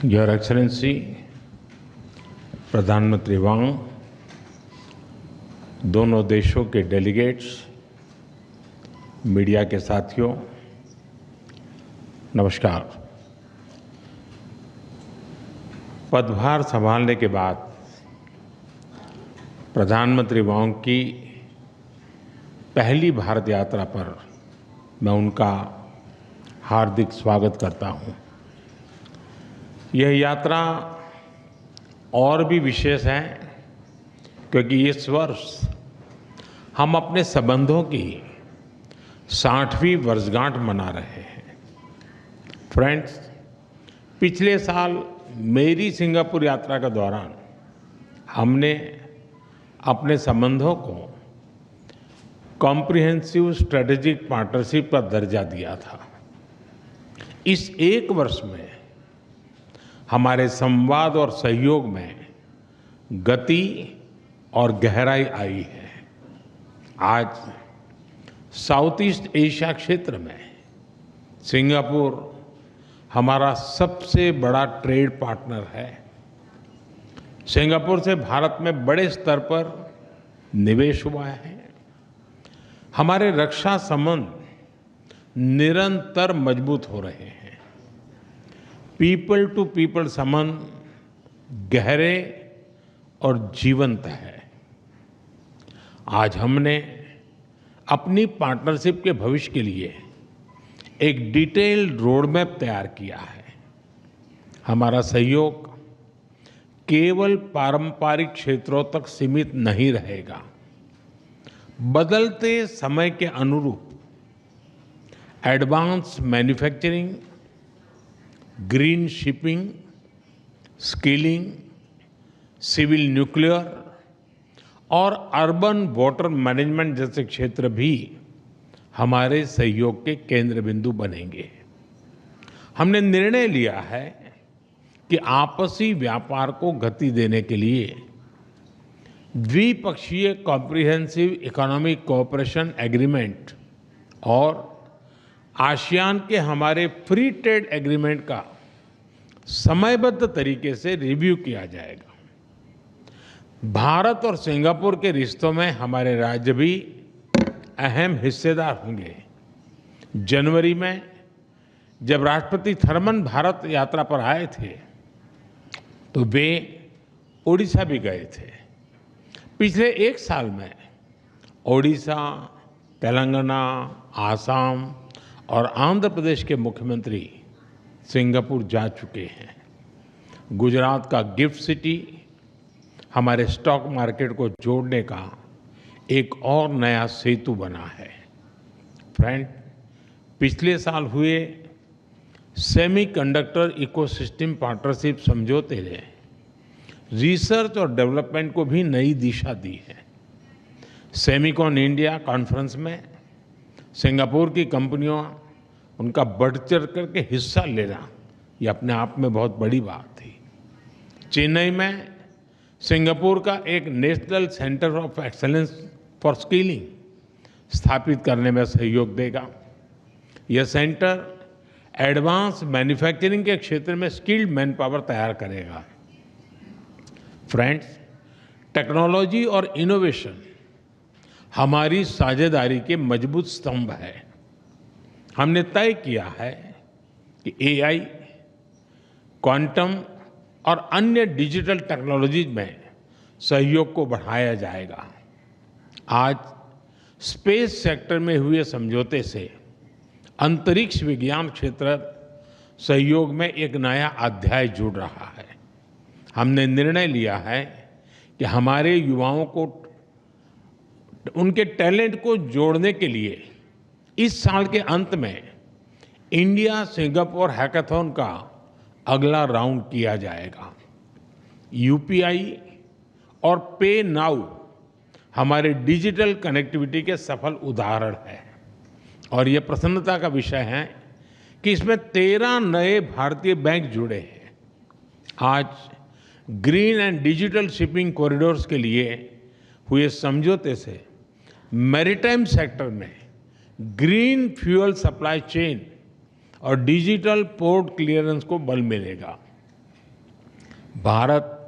Your excellency प्रधानमंत्री वांग, दोनों देशों के डेलीगेट्स, मीडिया के साथियों, नमस्कार। पदभार संभालने के बाद प्रधानमंत्री वांग की पहली भारत यात्रा पर मैं उनका हार्दिक स्वागत करता हूं। यह यात्रा और भी विशेष है क्योंकि इस वर्ष हम अपने संबंधों की 60वीं वर्षगांठ मना रहे हैं। फ्रेंड्स, पिछले साल मेरी सिंगापुर यात्रा के दौरान हमने अपने संबंधों को कॉम्प्रिहेंसिव स्ट्रेटेजिक पार्टनरशिप का दर्जा दिया था। इस एक वर्ष में हमारे संवाद और सहयोग में गति और गहराई आई है। आज साउथ ईस्ट एशिया क्षेत्र में सिंगापुर हमारा सबसे बड़ा ट्रेड पार्टनर है। सिंगापुर से भारत में बड़े स्तर पर निवेश हुआ है। हमारे रक्षा संबंध निरंतर मजबूत हो रहे हैं। पीपल टू पीपल संबंध गहरे और जीवंत है। आज हमने अपनी पार्टनरशिप के भविष्य के लिए एक डिटेल्ड रोड मैप तैयार किया है। हमारा सहयोग केवल पारंपरिक क्षेत्रों तक सीमित नहीं रहेगा। बदलते समय के अनुरूप advance manufacturing, green shipping, skilling, civil nuclear और अर्बन वाटर मैनेजमेंट जैसे क्षेत्र भी हमारे सहयोग के केंद्र बिंदु बनेंगे। हमने निर्णय लिया है कि आपसी व्यापार को गति देने के लिए द्विपक्षीय कॉम्प्रिहेंसिव इकोनॉमिक कोऑपरेशन एग्रीमेंट और आसियान के हमारे फ्री ट्रेड एग्रीमेंट का समयबद्ध तरीके से रिव्यू किया जाएगा। भारत और सिंगापुर के रिश्तों में हमारे राज्य भी अहम हिस्सेदार होंगे। जनवरी में जब राष्ट्रपति थर्मन भारत यात्रा पर आए थे तो वे ओडिशा भी गए थे। पिछले एक साल में ओडिशा, तेलंगाना, आसाम और आंध्र प्रदेश के मुख्यमंत्री सिंगापुर जा चुके हैं। गुजरात का गिफ्ट सिटी हमारे स्टॉक मार्केट को जोड़ने का एक और नया सेतु बना है। फ्रेंड, पिछले साल हुए सेमीकंडक्टर इकोसिस्टम पार्टनरशिप समझौते ने रिसर्च और डेवलपमेंट को भी नई दिशा दी है। सेमिकॉन इंडिया कॉन्फ्रेंस में सिंगापुर की कंपनियों उनका बढ़ चढ़ करके हिस्सा लेना ये अपने आप में बहुत बड़ी बात थी। चेन्नई में सिंगापुर का एक national centre of excellence for skilling स्थापित करने में सहयोग देगा। यह सेंटर एडवांस मैन्युफैक्चरिंग के क्षेत्र में स्किल्ड मैन पावर तैयार करेगा। फ्रेंड्स, टेक्नोलॉजी और इनोवेशन हमारी साझेदारी के मजबूत स्तंभ है। हमने तय किया है कि एआई, क्वांटम और अन्य डिजिटल टेक्नोलॉजीज में सहयोग को बढ़ाया जाएगा। आज स्पेस सेक्टर में हुए समझौते से अंतरिक्ष विज्ञान क्षेत्र सहयोग में एक नया अध्याय जुड़ रहा है। हमने निर्णय लिया है कि हमारे युवाओं को उनके टैलेंट को जोड़ने के लिए इस साल के अंत में इंडिया सिंगापुर हैकाथॉन का अगला राउंड किया जाएगा। यूपीआई और पे नाउ हमारे डिजिटल कनेक्टिविटी के सफल उदाहरण हैं और ये प्रसन्नता का विषय है कि इसमें 13 नए भारतीय बैंक जुड़े हैं। आज green and digital shipping corridors के लिए हुए समझौते से मैरीटाइम सेक्टर में ग्रीन फ्यूल सप्लाई चेन और डिजिटल पोर्ट क्लियरेंस को बल मिलेगा। भारत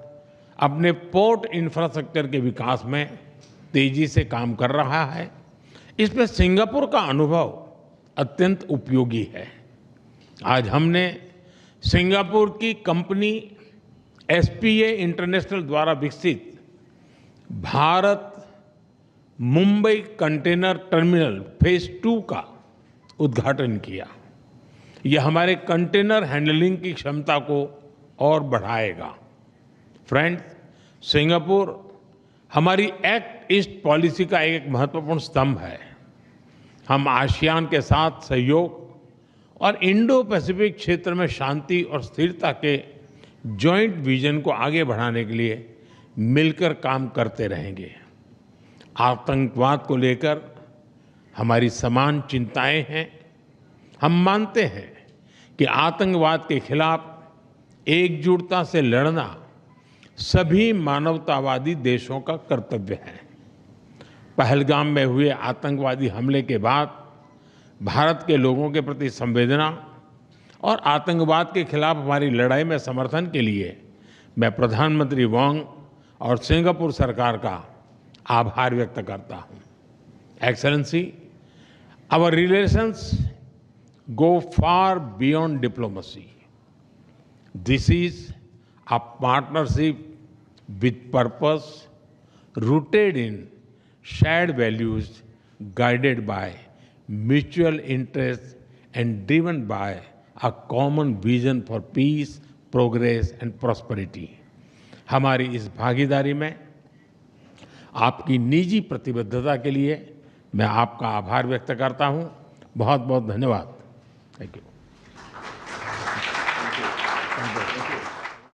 अपने पोर्ट इंफ्रास्ट्रक्चर के विकास में तेजी से काम कर रहा है। इसमें सिंगापुर का अनुभव अत्यंत उपयोगी है। आज हमने सिंगापुर की कंपनी एसपीए इंटरनेशनल द्वारा विकसित Bharat Mumbai container terminal phase 2 का उद्घाटन किया। यह हमारे कंटेनर हैंडलिंग की क्षमता को और बढ़ाएगा। फ्रेंड्स, सिंगापुर हमारी एक्ट ईस्ट पॉलिसी का एक महत्वपूर्ण स्तंभ है। हम आसियान के साथ सहयोग और इंडो पैसिफिक क्षेत्र में शांति और स्थिरता के जॉइंट विजन को आगे बढ़ाने के लिए मिलकर काम करते रहेंगे। आतंकवाद को लेकर हमारी समान चिंताएं हैं। हम मानते हैं कि आतंकवाद के खिलाफ एकजुटता से लड़ना सभी मानवतावादी देशों का कर्तव्य है। पहलगाम में हुए आतंकवादी हमले के बाद भारत के लोगों के प्रति संवेदना और आतंकवाद के खिलाफ हमारी लड़ाई में समर्थन के लिए मैं प्रधानमंत्री वांग और सिंगापुर सरकार का आभार व्यक्त करता हूं। Excellency, our relations go far beyond diplomacy. This is a partnership with purpose, rooted in shared values, guided by mutual interests and driven by a common vision for peace, progress and prosperity. हमारी इस भागीदारी में आपकी निजी प्रतिबद्धता के लिए मैं आपका आभार व्यक्त करता हूं। बहुत बहुत धन्यवाद। Thank you.